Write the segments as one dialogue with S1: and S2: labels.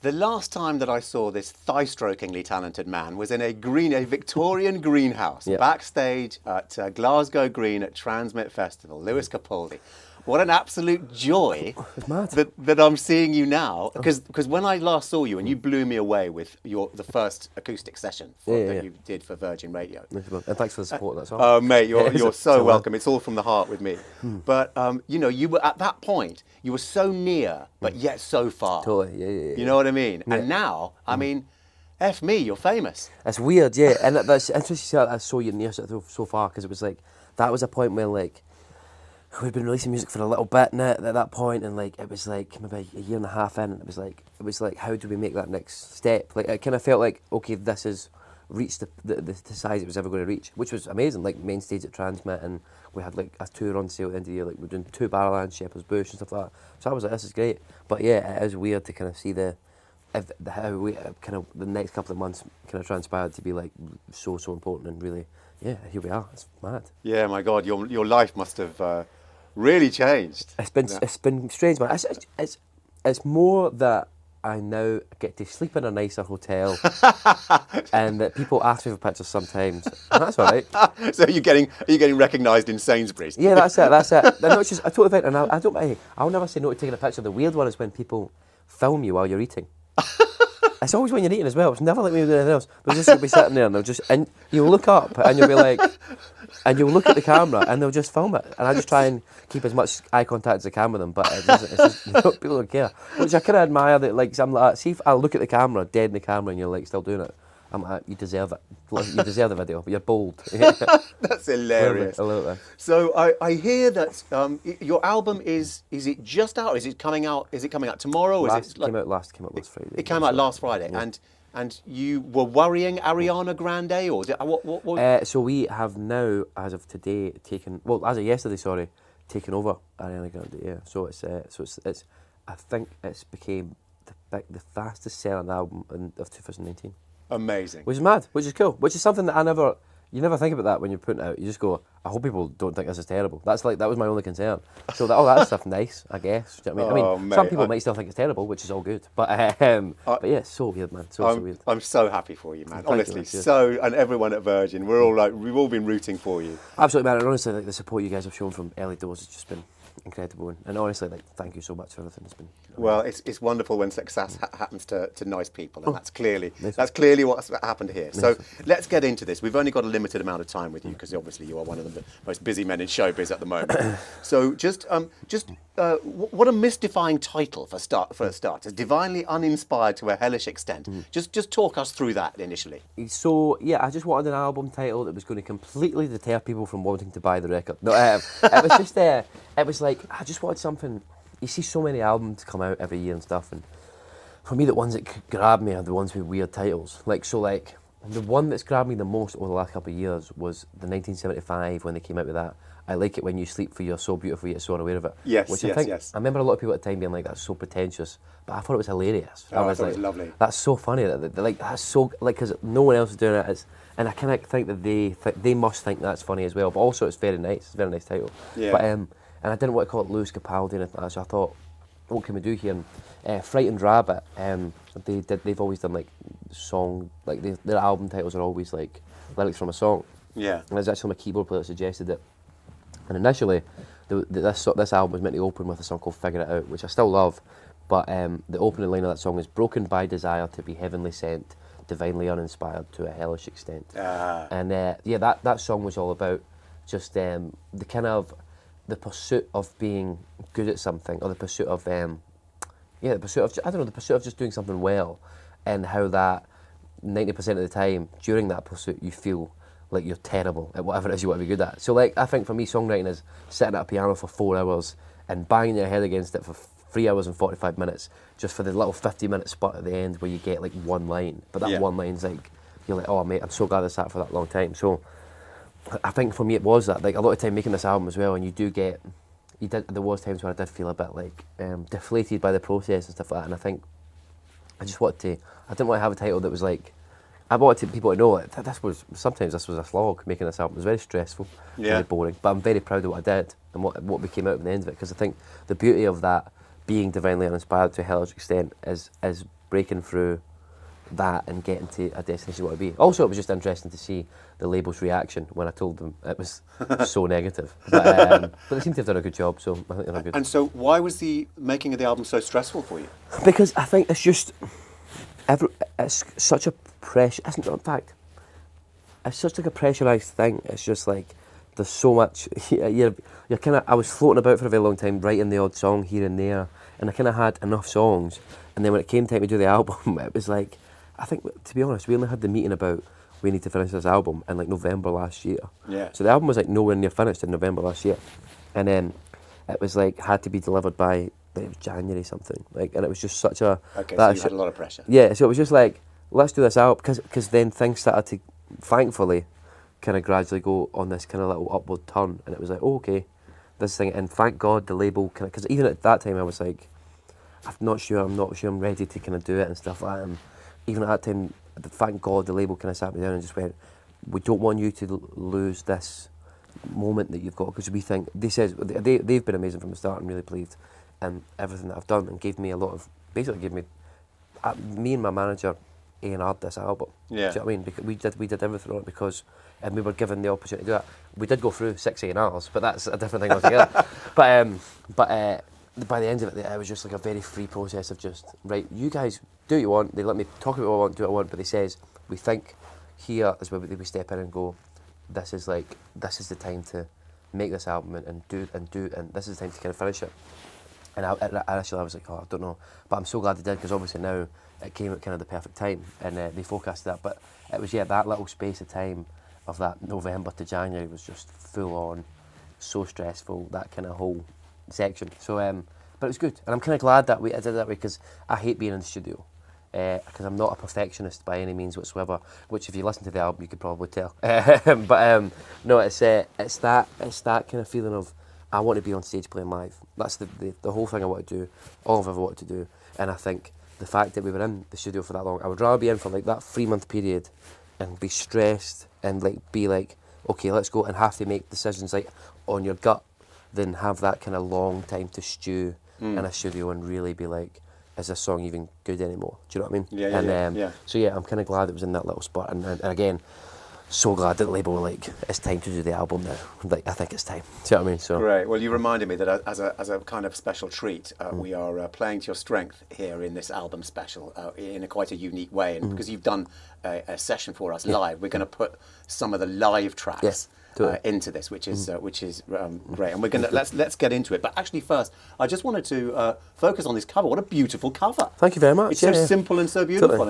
S1: The last time that I saw this thigh-strokingly talented man was in a Victorian greenhouse,
S2: Yeah.
S1: backstage at Glasgow Green at Transmit Festival. Lewis Capaldi. What an absolute joy
S2: It's mad.
S1: that I'm seeing you now. Because when I last saw you, and you blew me away with the first acoustic session that you did for Virgin Radio.
S2: And thanks for the support. That's all.
S1: Oh, mate, you're so
S2: well.
S1: welcome. It's all from the heart with me. But, you know, you were at that point, you were so near, but yet so far.
S2: Totally, yeah.
S1: You know what I mean? Yeah. And now, I mean, F me, you're famous.
S2: It's weird, yeah. And that's interesting that I saw you near so far, because it was like, that was a point where, like, we'd been releasing music for a little bit now at that point, and like it was like maybe a year and a half in, and it was like how do we make that next step? Like, I kind of felt like, okay, this has reached the size it was ever going to reach, which was amazing. Like, main stage at Transmit, and we had like a tour on sale at the end of the year. Like, we're doing 2 Barrowlands, Shepherd's Bush and stuff like that. So I was like, this is great. But yeah, it is weird to kind of see how we kind of the next couple of months kind of transpired to be like so important, and really, yeah, here we are. It's mad.
S1: Yeah, my God, your life must have really changed.
S2: It's been strange, man. It's more that I now get to sleep in a nicer hotel, and that people ask me for pictures sometimes. And that's all right.
S1: So are you getting recognised in Sainsbury's?
S2: Yeah, that's it. No, it's just I totally think, and I'll never say no to taking a picture. The weird one is when people film you while you're eating. It's always when you're eating as well. It's never like me doing anything else. They'll just be sitting there, and you'll look up, and you'll be like, and you'll look at the camera, and they'll just film it. And I just try and keep as much eye contact as I can with them, but it's just people don't care. Which I kind of admire that. Like, I'm like, see if I look at the camera, dead in the camera, and you're like still doing it. I'm like, you deserve it. You deserve the video. But you're bold.
S1: That's hilarious.
S2: A little bit.
S1: So I hear that your album is it just out? Is it coming out? Is it coming out tomorrow?
S2: Came out last Friday.
S1: It came out last Friday,
S2: yeah.
S1: And you were worrying Ariana Grande, or what?
S2: So we have now, as of today, as of yesterday, taken over Ariana Grande. Yeah. So it's I think it's became the fastest selling album of 2019.
S1: Amazing.
S2: Which is mad, which is cool, which is something that you never think about that when you're putting it out. You just go, I hope people don't think this is terrible. That was my only concern. So that stuff nice, I guess. Do you know what I mean? Some people might still think it's terrible, which is all good. But yeah, it's so weird, man. So weird.
S1: I'm so happy for you, man.
S2: Thank
S1: honestly,
S2: you,
S1: and everyone at Virgin, we've all been rooting for you.
S2: Absolutely, man. And honestly, like, the support you guys have shown from early doors has just been incredible. And honestly, like, thank you so much for everything. It's been
S1: well, it's wonderful when success happens to nice people, and that's clearly what's happened here. So let's get into this. We've only got a limited amount of time with you because obviously you are one of the most busy men in showbiz at the moment. So what a mystifying title for a start. It's divinely uninspired to a hellish extent. Just talk us through that initially.
S2: So yeah, I just wanted an album title that was going to completely deter people from wanting to buy the record. No, it was just it was like, I just wanted something. You see so many albums come out every year and stuff, and for me the ones that grab me are the ones with weird titles. Like the one that's grabbed me the most over the last couple of years was the 1975 when they came out with that. I like it when you sleep, for you're so beautiful yet so unaware of it.
S1: Yes,
S2: which
S1: yes.
S2: I remember a lot of people at the time being like, that's so pretentious, but I thought it was hilarious.
S1: I thought it was lovely.
S2: That's so funny. That's so, like, because no one else is doing it. And I kind of think that they must think that's funny as well. But also it's very nice. It's a very nice title.
S1: Yeah.
S2: But and I didn't want to call it Lewis Capaldi, and so I thought, what can we do here? And Frightened Rabbit, they've always done like song, like their album titles are always like lyrics from a song.
S1: Yeah.
S2: And there's actually my keyboard player that suggested it. And initially, this album was meant to open with a song called Figure It Out, which I still love, but the opening line of that song is broken by desire to be heavenly sent, divinely uninspired to a hellish extent. And that song was all about just the the pursuit of being good at something, or the pursuit of the pursuit of just doing something well, and how that 90% of the time during that pursuit you feel like you're terrible at whatever it is you want to be good at. So like, I think for me songwriting is sitting at a piano for 4 hours and banging your head against it for 3 hours and 45 minutes just for the little 50-minute spot at the end where you get like one line, but that one line's like, you're like, oh mate, I'm so glad I sat for that long time. So I think for me it was that, like, a lot of time making this album as well, and there was times where I did feel a bit like deflated by the process and stuff like that, and I think I didn't want to have a title that was like, I wanted people to know that this was a slog making this album. It was very stressful, very boring, but I'm very proud of what I did and what we came out at the end of it, because I think the beauty of that being divinely uninspired to a hellish extent is breaking through that and getting to a destination you want to be. Also, it was just interesting to see the label's reaction when I told them it was so negative. But they seem to have done a good job, so I think they're good.
S1: And so why was the making of the album so stressful for you?
S2: Because I think it's just, it's such a pressure, in fact, it's such like a pressurised thing. It's just like, there's so much, you're kind of, I was floating about for a very long time, writing the odd song here and there, and I kind of had enough songs, and then when it came time to do the album, it was like, I think, to be honest, we only had the meeting about we need to finish this album in like November last year.
S1: Yeah.
S2: So the album was like nowhere near finished in November last year, and then it was like had to be delivered by like January something. Like, and it was just such a
S1: okay. So you had a lot of pressure.
S2: Yeah. So it was just like, let's do this out, because then things started to, thankfully, kind of gradually go on this kind of little upward turn, and it was like, oh, okay, this thing, and thank God the label kind of, because even at that time I was like, I'm not sure I'm ready to kind of do it and stuff like that. And even at that time, thank God the label kind of sat me down and just went, we don't want you to lose this moment that you've got, because we think, they've been amazing from the start and really believed in everything that I've done, and gave me a lot of, basically gave me, me and my manager A&R'd this album.
S1: Yeah.
S2: Do you know what I mean? Because we did everything on it because, and we were given the opportunity to do that. We did go through 6 A&Rs, but that's a different thing altogether. But by the end of it was just like a very free process of just, right, you guys do what you want. They let me talk about what I want, do what I want, but they says, we think here is where we step in and go, this is the time to make this album and this is the time to kind of finish it. And initially I was like, oh, I don't know, but I'm so glad they did, because obviously now it came at kind of the perfect time, and they forecasted that. But it was, that little space of time of that November to January was just full on, so stressful, that kind of whole section. So, but it was good, and I'm kind of glad that I did it that way, because I hate being in the studio, because I'm not a perfectionist by any means whatsoever. Which, if you listen to the album, you could probably tell. No, it's that kind of feeling of, I want to be on stage playing live. That's the whole thing I want to do, all I've ever wanted to do. And I think the fact that we were in the studio for that long, I would rather be in for like that 3-month period and be stressed and like be like, okay, let's go, and have to make decisions like on your gut, than have that kind of long time to stew in a studio and really be like, is this song even good anymore? Do you know what I mean?
S1: Yeah.
S2: So yeah, I'm kind of glad it was in that little spot, and again, so glad that the label were like, it's time to do the album now. Like, I think it's time. Do you know what I mean? So
S1: great. Well, you reminded me that as a kind of special treat, we are playing to your strength here in this album special in quite a unique way, and because you've done a session for us live, we're going to put some of the live tracks. Into this, which is great, and we're gonna let's get into it. But actually, first, I just wanted to focus on this cover. What a beautiful cover!
S2: Thank you very much.
S1: It's so simple and so beautiful,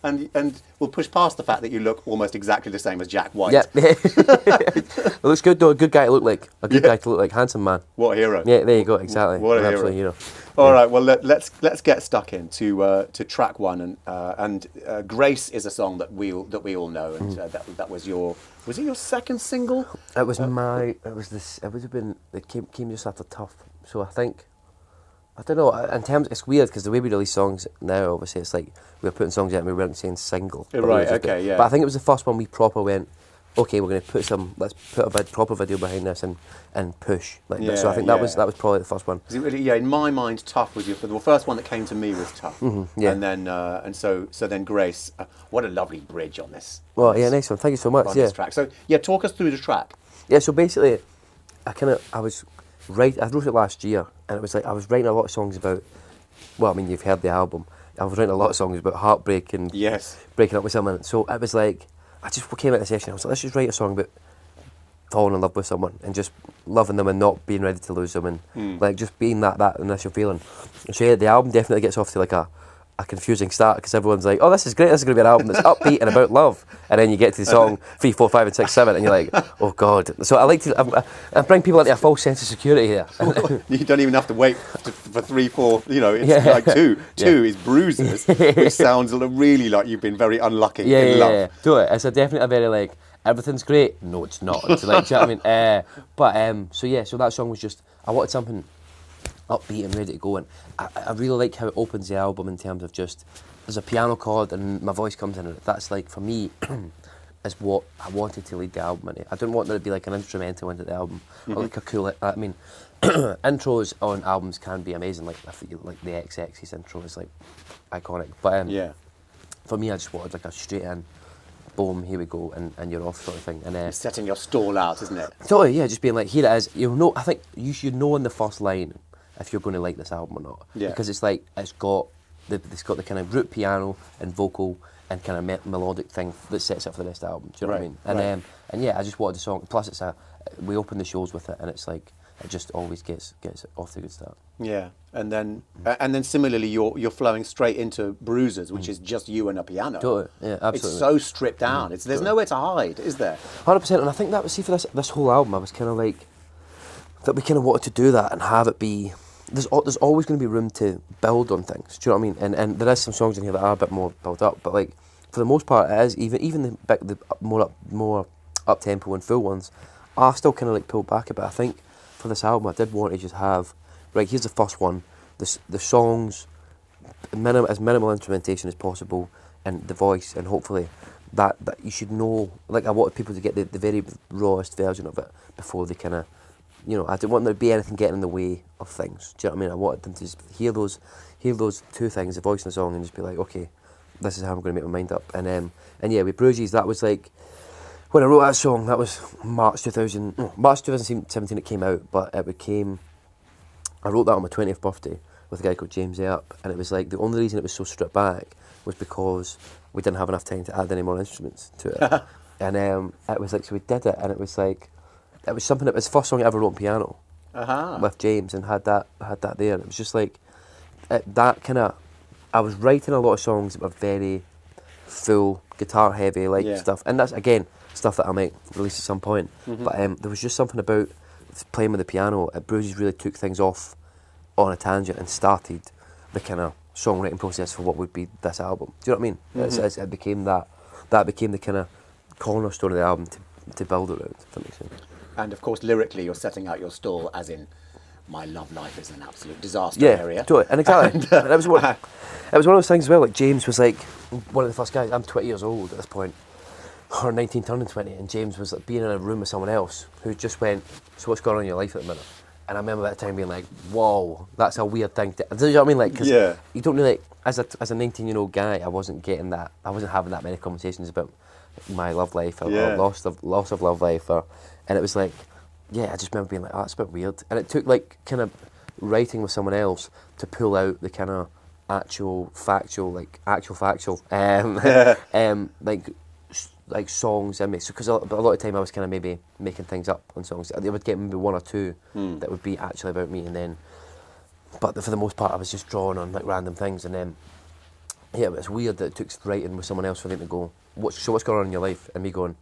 S1: and we'll push past the fact that you look almost exactly the same as Jack White.
S2: Yeah, it looks good though. A good guy to look like. A good guy to look like. Handsome man.
S1: What a hero!
S2: Yeah, there you go. Exactly.
S1: What a
S2: absolute hero.
S1: All right, well let's get stuck into track one, and Grace is a song that we all know, and that was your. Was it your second single?
S2: It was it would have been. It came just after Tough. So I think, I don't know. In terms, it's weird because the way we release songs now, obviously, it's like we're putting songs out and we weren't saying single.
S1: Right. Okay. Yeah.
S2: But I think it was the first one we proper went, okay, we're going to let's put a proper video behind this and push like that. So I think that was probably the first one.
S1: Really, in my mind, Tough was the first one that came to me was Tough. And then so then Grace. What a lovely bridge on this.
S2: Well, nice one. Thank you so much.
S1: This track. So talk us through the track.
S2: Yeah. So basically, I wrote it last year, and it was like I was writing a lot of songs about. Well, I mean, you've heard the album. I was writing a lot of songs about heartbreak and breaking up with someone. So it was like, I just came out of the session, I was like, let's just write a song about falling in love with someone and just loving them and not being ready to lose them, and like just being that initial feeling. And so the album definitely gets off to like a confusing start, because everyone's like, oh, this is great, this is going to be an album that's upbeat and about love, and then you get to the song 3, 4, 5 and 6, 7 and you're like, oh God. So I like to I bring people into a false sense of security here.
S1: You don't even have to wait for 3, 4, it's like 2 is Bruises, which sounds really like you've been very unlucky in love.
S2: Yeah. Do it. It's definitely a very like, everything's great. No, it's not. It's like, do you know what I mean? So that song was just, I wanted something upbeat and ready to go, and I really like how it opens the album in terms of just, there's a piano chord and my voice comes in, and that's like, for me, is what I wanted to lead the album in. I didn't want there to be like an instrumental into the album, or like a cool, I mean, intros on albums can be amazing. Like the XX's intro is like iconic. But
S1: Yeah.
S2: for me, I just wanted like a straight in, boom, here we go, and you're off sort of thing. And
S1: You're setting your stall out, isn't it?
S2: totally, yeah, just being like, here it is. You know, I think you should know in the first line if you're going to like this album or not.
S1: Yeah.
S2: Because it's like it's got the kind of root piano and vocal and kind of melodic thing that sets it for the rest of the album. Do you know what I mean? And
S1: Right.
S2: and yeah, I just wanted the song. Plus, we open the shows with it, and it's like it just always gets off to a good start.
S1: Yeah, and then similarly, you're flowing straight into Bruisers, which is just you and a piano.
S2: Totally, yeah, absolutely.
S1: It's so stripped down. There's nowhere to hide, is there?
S2: 100%, and I think that was, see, for this whole album, I was kind of like, that we kind of wanted to do that and have it be, there's always going to be room to build on things, do you know what I mean? And there is some songs in here that are a bit more built up, but like, for the most part, it is, even the more up-tempo and full ones, are still kind of like pulled back a bit. I think for this album, I did want to just have, right, here's the first one, the songs, as minimal instrumentation as possible, and the voice, and hopefully that you should know, like I wanted people to get the very rawest version of it before they kind of, you know, I didn't want there to be anything getting in the way of things. Do you know what I mean? I wanted them to just hear those two things, the voice and the song, and just be like, okay, this is how I'm going to make my mind up. And yeah, with Bruises, that was like, when I wrote that song, that was March 2017 it came out, but I wrote that on my 20th birthday with a guy called James Up, and it was like, the only reason it was so stripped back was because we didn't have enough time to add any more instruments to it. And it was like, so we did it, and it was like, it was something, it was the first song I ever wrote on piano with James, and had that there, and it was just like, that kind of, I was writing a lot of songs that were very full, guitar heavy, stuff, and that's, again, stuff that I might release at some point, but there was just something about playing with the piano. Bruises really took things off on a tangent and started the kind of songwriting process for what would be this album. Do you know what I mean? It became that became the kind of cornerstone of the album to build around, if that makes sense.
S1: And of course, lyrically, you're setting out your stall as in, my love life is an absolute disaster area.
S2: Yeah, totally, and exactly. And it was one of those things as well, like James was like one of the first guys, I'm 20 years old at this point, or 19 turning 20, and James was like being in a room with someone else who just went, so what's going on in your life at the minute? And I remember at the time being like, whoa, that's a weird thing to, do you know what I mean? Like, because you don't really, as a 19-year-old guy, I wasn't getting that, I wasn't having that many conversations about my love life, or loss of love life, and it was like, yeah, I just remember being like, oh, that's a bit weird. And it took like kind of writing with someone else to pull out the kind of actual factual, like songs in me. So because a lot of time I was kind of maybe making things up on songs. They would get maybe one or two that would be actually about me, and then, but for the most part I was just drawing on like random things, and then yeah, it was weird that it took writing with someone else for them to go, what's going on in your life, and me going,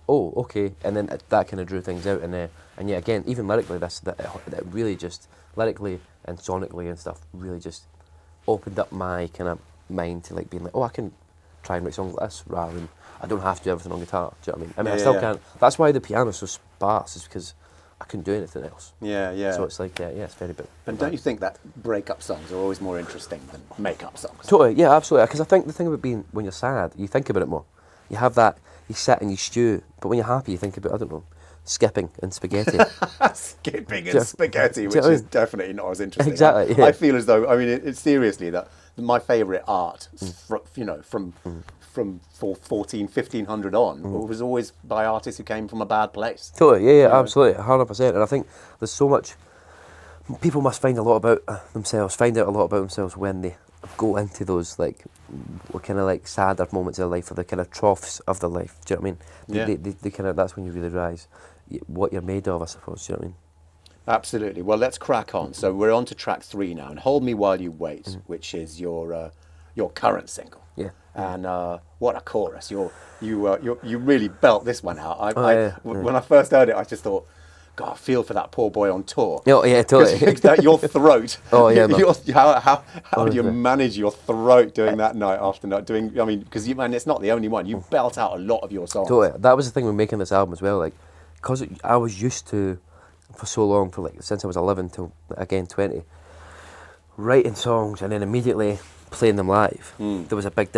S2: oh, okay, and then that kind of drew things out, and yeah, again, even lyrically, that really just, lyrically and sonically and stuff, really just opened up my kind of mind to like being like, oh, I can try and write songs like this, rather than, I don't have to do everything on guitar, do you know what I mean? I mean, I still can't, that's why the piano's so sparse, is because I couldn't do anything else.
S1: Yeah.
S2: So it's like, it's very bit.
S1: And don't you think that break-up songs are always more interesting than make-up songs?
S2: Totally, yeah, absolutely, because I think the thing about being, when you're sad, you think about it more. You have that, you sit and you stew, but when you're happy, you think about, I don't know, skipping and spaghetti.
S1: Skipping and spaghetti, which is definitely not as interesting.
S2: Exactly. Yeah.
S1: I feel as though, I mean, it's seriously that my favourite art, from 1500 on, was always by artists who came from a bad place.
S2: Totally, yeah, absolutely, 100%. And I think there's so much, people must find out a lot about themselves when they go into those like kind of like sadder moments of their life, or the kind of troughs of their life. Do you know what I mean? They kind of, that's when you really realise what you're made of, I suppose. Do you know what I mean?
S1: Absolutely. Well, let's crack on. So we're on to track 3 now, and Hold Me While You Wait, which is your current single. Yeah. And what a chorus! You really belt this one out. When I first heard it, I just thought, God, I feel for that poor boy on tour.
S2: Oh yeah, totally.
S1: Your throat.
S2: Oh yeah.
S1: How do you manage your throat doing that night after night? I mean, because it's not the only one. You belt out a lot of your songs.
S2: Totally. That was the thing with making this album as well. Like, because I was used to, for so long, since I was 11 till again 20, writing songs and then immediately playing them live. There was a big